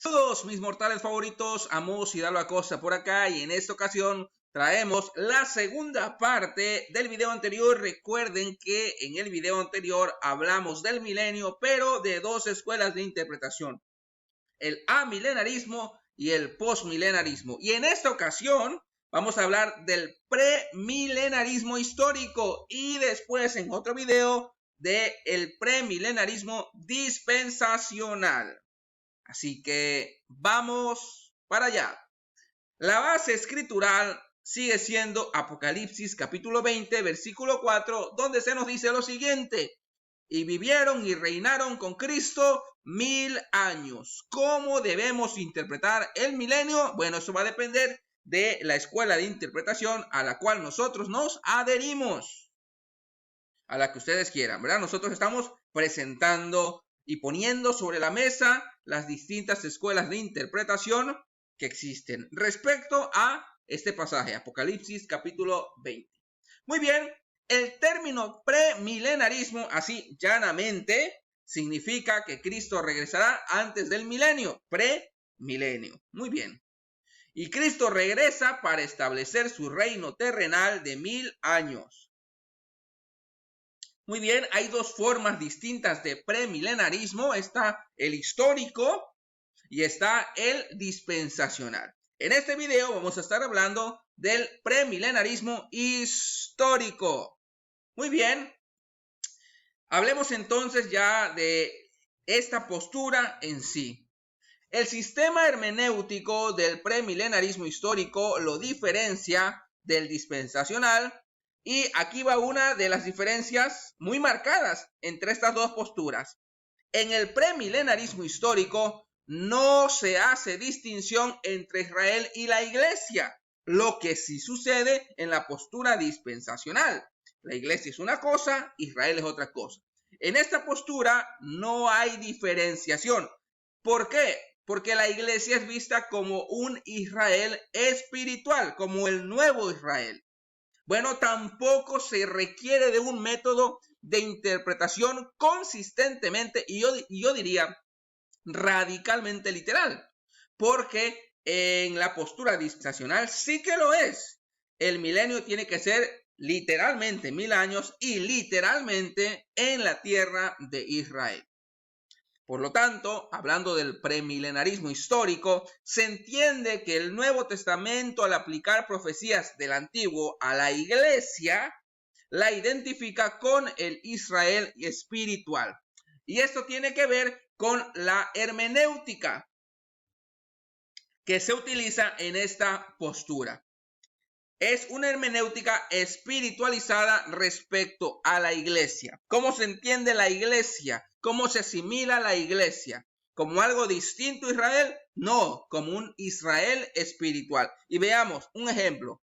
Todos mis mortales favoritos, Amos Hidalgo Acosta por acá, y en esta ocasión traemos la segunda parte del video anterior. Recuerden que en el video anterior hablamos del milenio, pero de dos escuelas de interpretación: el amilenarismo y el postmilenarismo. Y en esta ocasión vamos a hablar del premilenarismo histórico y después en otro video del premilenarismo dispensacional. Así que vamos para allá. La base escritural sigue siendo Apocalipsis capítulo 20, versículo 4, donde se nos dice lo siguiente: y vivieron y reinaron con Cristo 1000 años. ¿Cómo debemos interpretar el milenio? Bueno, eso va a depender de la escuela de interpretación a la cual nosotros nos adherimos, a la que ustedes quieran, ¿verdad? Nosotros estamos presentando y poniendo sobre la mesa las distintas escuelas de interpretación que existen respecto a este pasaje, Apocalipsis capítulo 20. Muy bien, el término premilenarismo, así llanamente, significa que Cristo regresará antes del milenio, premilenio. Muy bien. Y Cristo regresa para establecer su reino terrenal de 1000 años. Muy bien, hay dos formas distintas de premilenarismo. Está el histórico y está el dispensacional. En este video vamos a estar hablando del premilenarismo histórico. Muy bien, hablemos entonces ya de esta postura en sí. El sistema hermenéutico del premilenarismo histórico lo diferencia del dispensacional. Y aquí va una de las diferencias muy marcadas entre estas dos posturas. En el premilenarismo histórico no se hace distinción entre Israel y la iglesia, lo que sí sucede en la postura dispensacional. La iglesia es una cosa, Israel es otra cosa. En esta postura no hay diferenciación. ¿Por qué? Porque la iglesia es vista como un Israel espiritual, como el nuevo Israel. Bueno, tampoco se requiere de un método de interpretación consistentemente y yo diría radicalmente literal, porque en la postura dispensacional sí que lo es. El milenio tiene que ser literalmente 1000 años y literalmente en la tierra de Israel. Por lo tanto, hablando del premilenarismo histórico, se entiende que el Nuevo Testamento, al aplicar profecías del Antiguo a la iglesia, la identifica con el Israel espiritual. Y esto tiene que ver con la hermenéutica que se utiliza en esta postura. Es una hermenéutica espiritualizada respecto a la iglesia. ¿Cómo se entiende la iglesia? ¿Cómo se asimila la iglesia? ¿Como algo distinto a Israel? No, como un Israel espiritual. Y veamos un ejemplo.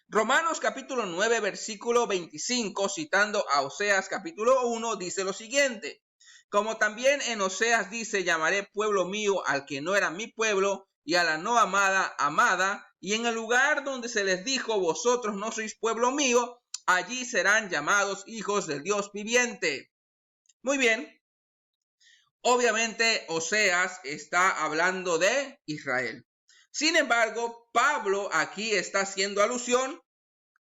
Romanos capítulo 9, versículo 25, citando a Oseas capítulo 1, dice lo siguiente: como también en Oseas dice: llamaré pueblo mío al que no era mi pueblo, y a la no amada, amada. Y en el lugar donde se les dijo: vosotros no sois pueblo mío, allí serán llamados hijos del Dios viviente. Muy bien. Obviamente Oseas está hablando de Israel. Sin embargo, Pablo aquí está haciendo alusión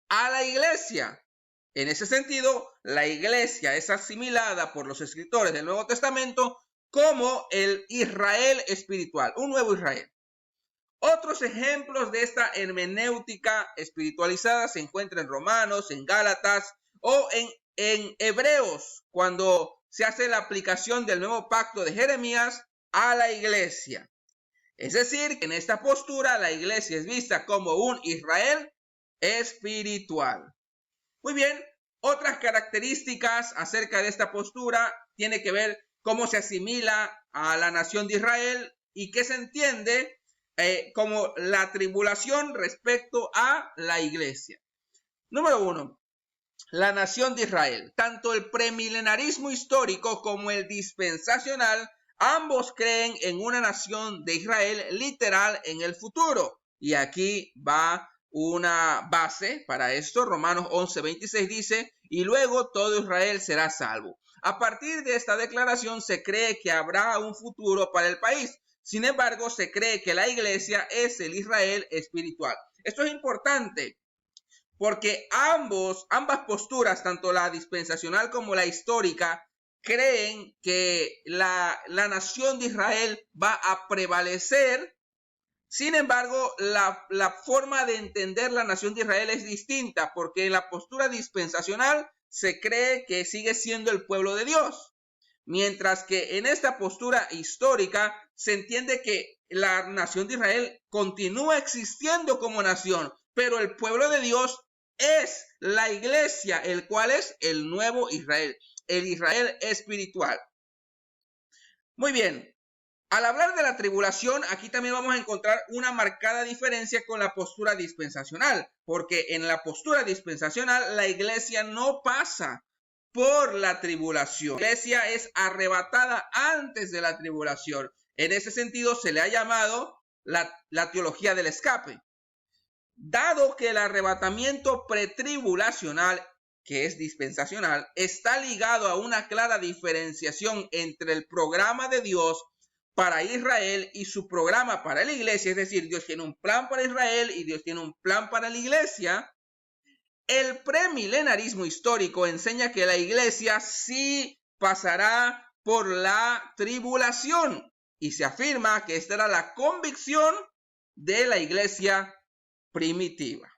a la iglesia. En ese sentido, la iglesia es asimilada por los escritores del Nuevo Testamento como el Israel espiritual, un nuevo Israel. Otros ejemplos de esta hermenéutica espiritualizada se encuentran en Romanos, en Gálatas o en Hebreos, cuando se hace la aplicación del nuevo pacto de Jeremías a la iglesia. Es decir, que en esta postura la iglesia es vista como un Israel espiritual. Muy bien, otras características acerca de esta postura tiene que ver cómo se asimila a la nación de Israel y qué se entiende como la tribulación respecto a la iglesia. Número 1. La nación de Israel. Tanto el premilenarismo histórico como el dispensacional, ambos creen en una nación de Israel literal en el futuro. Y aquí va una base para esto. Romanos 11:26 dice: y luego todo Israel será salvo. A partir de esta declaración se cree que habrá un futuro para el país. Sin embargo, se cree que la iglesia es el Israel espiritual. Esto es importante porque ambas posturas, tanto la dispensacional como la histórica, creen que la nación de Israel va a prevalecer. Sin embargo, la forma de entender la nación de Israel es distinta, porque en la postura dispensacional se cree que sigue siendo el pueblo de Dios, mientras que en esta postura histórica se entiende que la nación de Israel continúa existiendo como nación, pero el pueblo de Dios es la iglesia, el cual es el nuevo Israel, el Israel espiritual. Muy bien. Al hablar de la tribulación, aquí también vamos a encontrar una marcada diferencia con la postura dispensacional, porque en la postura dispensacional la iglesia no pasa por la tribulación. La iglesia es arrebatada antes de la tribulación. En ese sentido se le ha llamado la teología del escape. Dado que el arrebatamiento pretribulacional, que es dispensacional, está ligado a una clara diferenciación entre el programa de Dios para Israel y su programa para la iglesia, es decir, Dios tiene un plan para Israel y Dios tiene un plan para la iglesia. El premilenarismo histórico enseña que la iglesia sí pasará por la tribulación y se afirma que esta era la convicción de la iglesia primitiva.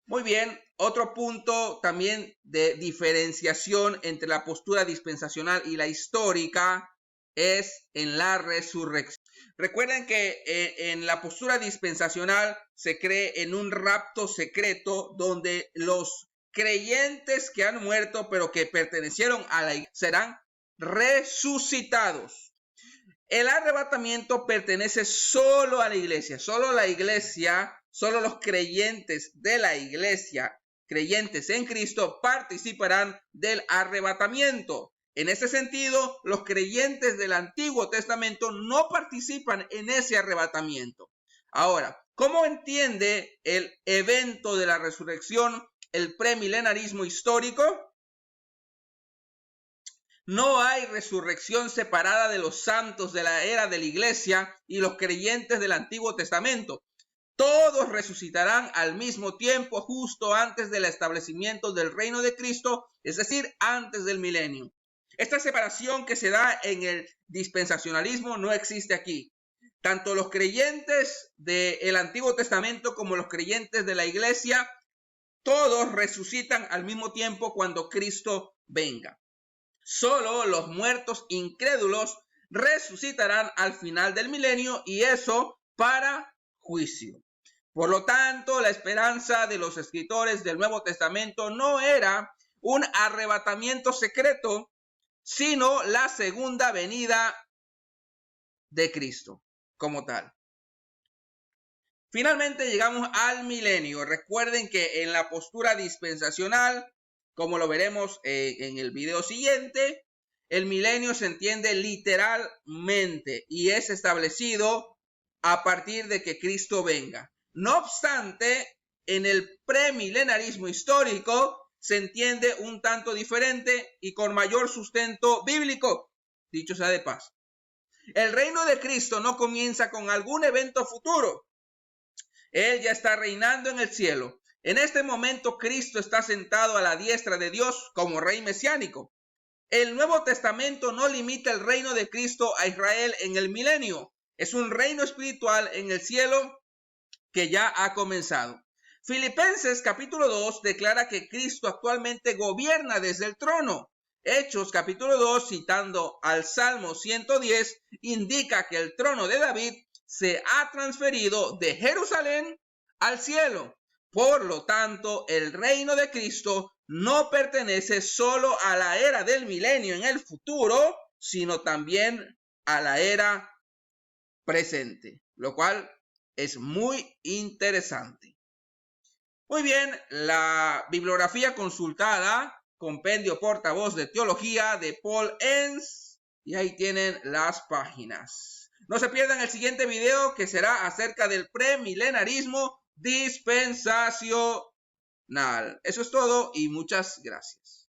Muy bien, otro punto también de diferenciación entre la postura dispensacional y la histórica es en la resurrección. Recuerden que en la postura dispensacional se cree en un rapto secreto donde los creyentes que han muerto pero que pertenecieron a la iglesia serán resucitados. El arrebatamiento pertenece solo a la iglesia, solo los creyentes de la iglesia, creyentes en Cristo, participarán del arrebatamiento. En ese sentido, los creyentes del Antiguo Testamento no participan en ese arrebatamiento. Ahora, ¿cómo entiende el evento de la resurrección el premilenarismo histórico? No hay resurrección separada de los santos de la era de la iglesia y los creyentes del Antiguo Testamento. Todos resucitarán al mismo tiempo justo antes del establecimiento del reino de Cristo, es decir, antes del milenio. Esta separación que se da en el dispensacionalismo no existe aquí. Tanto los creyentes del Antiguo Testamento como los creyentes de la iglesia, todos resucitan al mismo tiempo cuando Cristo venga. Solo los muertos incrédulos resucitarán al final del milenio y eso para juicio. Por lo tanto, la esperanza de los escritores del Nuevo Testamento no era un arrebatamiento secreto, sino la segunda venida de Cristo como tal. Finalmente llegamos al milenio. Recuerden que en la postura dispensacional, como lo veremos en el video siguiente, el milenio se entiende literalmente y es establecido a partir de que Cristo venga. No obstante, en el premilenarismo histórico se entiende un tanto diferente y con mayor sustento bíblico, dicho sea de paso. El reino de Cristo no comienza con algún evento futuro. Él ya está reinando en el cielo. En este momento Cristo está sentado a la diestra de Dios como rey mesiánico. El Nuevo Testamento no limita el reino de Cristo a Israel en el milenio. Es un reino espiritual en el cielo que ya ha comenzado. Filipenses capítulo 2 declara que Cristo actualmente gobierna desde el trono. Hechos capítulo 2, citando al Salmo 110, indica que el trono de David se ha transferido de Jerusalén al cielo. Por lo tanto, el reino de Cristo no pertenece solo a la era del milenio en el futuro, sino también a la era presente, lo cual es muy interesante. Muy bien, la bibliografía consultada, Compendio Portavoz de Teología de Paul Enns, y ahí tienen las páginas. No se pierdan el siguiente video que será acerca del premilenarismo dispensacional. Eso es todo y muchas gracias.